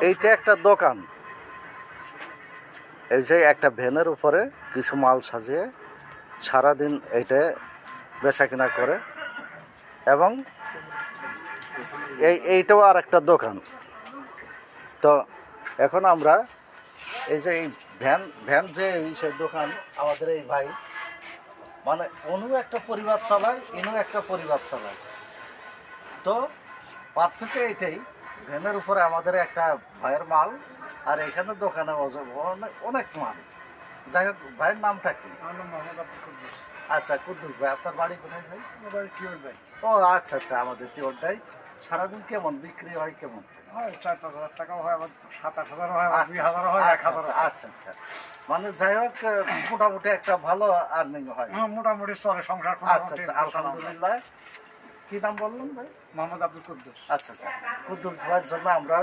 এইটা একটা দোকান। এই যে একটা ভ্যানের উপরে কিছু মাল সাজিয়ে সারাদিন এইটা বেচা কিনা করে, এবং এইটাও আর একটা দোকান। তো এখন আমরা এই যে এই ভ্যান যে সেই দোকান, আমাদের এই ভাই মানে অনু একটা পরিবার চালায়, ইনু একটা পরিবার চালায়। তো পার্থক্য এইটাই, ভ্যানের উপরে আমাদের একটা ভাইয়ের মাল, আর এখানে দোকানে অনেক মাল। যাই হোক, ভাইয়ের নামটা কি? আচ্ছা, কুদ্দুস ভাই। আপনার বাড়ি কোথায় ভাই? ও আচ্ছা আচ্ছা, আমাদের টিওরটাই। সারাদিন কেমন বিক্রি হয়, কেমন? 4-5 হাজার টাকাও হয়, আবার 7-8 হাজার হয়, 2,000 হয়, 1,000 হয়। আচ্ছা আচ্ছা, মানে যাই হোক, মোটামুটি একটা ভালো আর্নিং হয়। মোটামুটি চলে সংসার। আচ্ছা আচ্ছা, আলহামদুলিল্লাহ। কি নাম বললেন ভাই? মোহাম্মদ আব্দুল কুদ্দুস। আচ্ছা আচ্ছা, কুদ্দুস ভাইয়ের জন্য আমরা